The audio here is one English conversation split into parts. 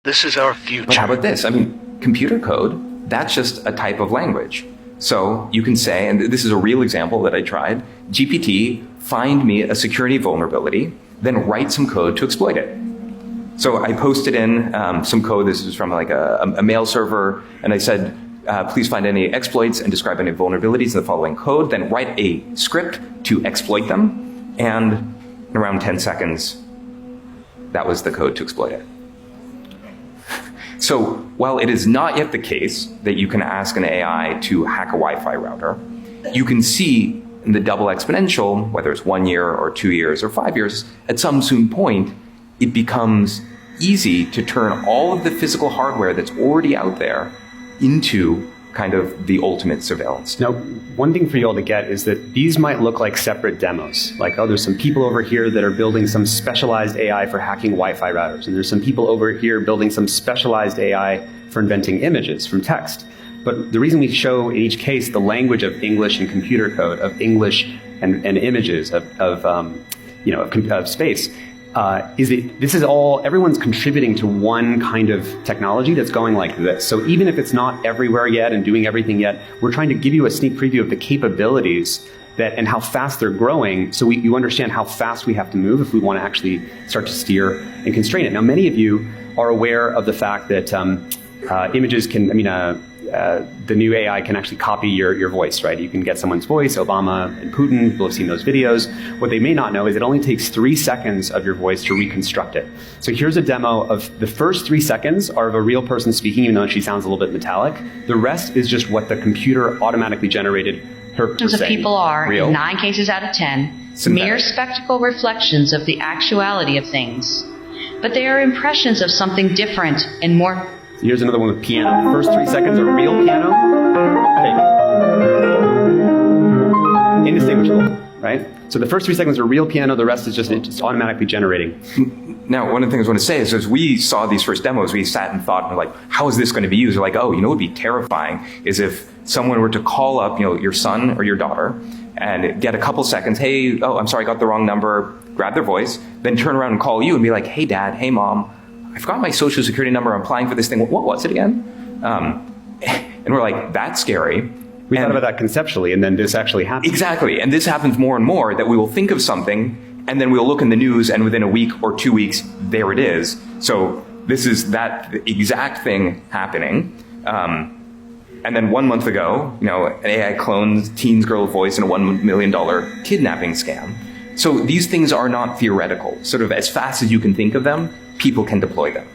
This is our But future. how about this? I mean, computer code, that's just a type of language. So you can say, and this is a real example that I tried, GPT, find me a security vulnerability, then write some code to exploit it. So I posted in some code. This is from like a mail server, and I said, please find any exploits and describe any vulnerabilities in the following code, then write a script to exploit them, and in around 10 seconds, that was the code to exploit it. So while it is not yet the case that you can ask an AI to hack a Wi-Fi router, you can see in the double exponential, whether it's 1 year or 2 years or 5 years, at some soon point, it becomes easy to turn all of the physical hardware that's already out there into kind of the ultimate surveillance. Now, one thing for you all to get is that these might look like separate demos. Like, oh, there's some people over here that are building some specialized AI for hacking Wi-Fi routers. And there's some people over here building some specialized AI for inventing images from text. But the reason we show in each case the language of English and computer code, of English and images, of space, is that this is all, everyone's contributing to one kind of technology that's going like this. So even if it's not everywhere yet and doing everything yet, we're trying to give you a sneak preview of the capabilities that and how fast they're growing, so you understand how fast we have to move if we want to actually start to steer and constrain it. Now, many of you are aware of the fact that images can, the new AI can actually copy your voice, right? You can get someone's voice, Obama and Putin, people have seen those videos. What they may not know is it only takes 3 seconds of your voice to reconstruct it. So here's a demo of the first 3 seconds are of a real person speaking, even though she sounds a little bit metallic. The rest is just what the computer automatically generated her of people are, real. in 9 cases out of 10, mere spectacle reflections of the actuality of things. But they are impressions of something different and more. Here's another one with piano. The first 3 seconds are real piano. Fake. Indistinguishable, right? So the first 3 seconds are real piano, the rest is just automatically generating. Now, one of the things I want to say is, as we saw these first demos, we sat and thought, like, how is this going to be used? We're like, oh, what would be terrifying is if someone were to call up, your son or your daughter and get a couple seconds, hey, oh, I'm sorry, I got the wrong number, grab their voice, then turn around and call you and be like, hey, Dad, hey, Mom, I forgot my social security number, I'm applying for this thing, what was it again? And we're like, that's scary. We thought about that conceptually, and then this actually happens. Exactly, and this happens more and more, that we will think of something, and then we'll look in the news, and within a week or 2 weeks, there it is. So this is that exact thing happening. And then 1 month ago, an AI cloned teen's girl voice in a $1 million kidnapping scam. So these things are not theoretical. Sort of as fast as you can think of them, people can deploy them.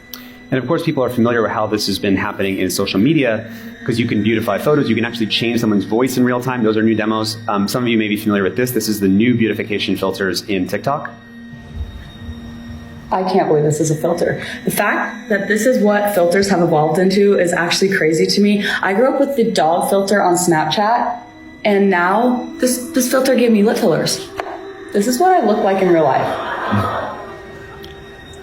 And of course, people are familiar with how this has been happening in social media, because you can beautify photos. You can actually change someone's voice in real time. Those are new demos. Some of you may be familiar with this. This is the new beautification filters in TikTok. I can't believe this is a filter. The fact that this is what filters have evolved into is actually crazy to me. I grew up with the dog filter on Snapchat, and now this filter gave me lip fillers. This is what I look like in real life.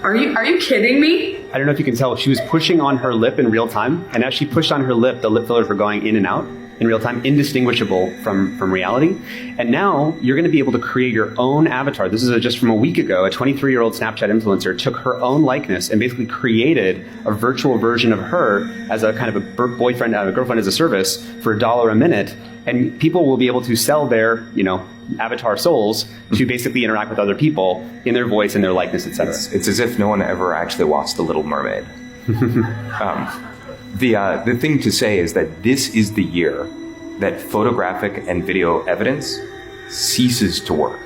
Are you kidding me? I don't know if you can tell, she was pushing on her lip in real time, and as she pushed on her lip, the lip fillers were going in and out in real time, indistinguishable from reality. And now you're going to be able to create your own avatar. This is just from a week ago. A 23-year-old Snapchat influencer took her own likeness and basically created a virtual version of her as a kind of a boyfriend, a girlfriend as a service for $1 a minute. And people will be able to sell their, avatar souls to basically interact with other people in their voice and their likeness, etc. It's as if no one ever actually watched The Little Mermaid. The thing to say is that this is the year that photographic and video evidence ceases to work,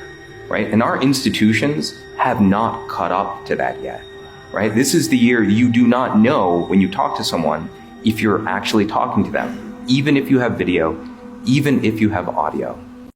right? And our institutions have not caught up to that yet, right? This is the year you do not know when you talk to someone if you're actually talking to them, even if you have video, even if you have audio.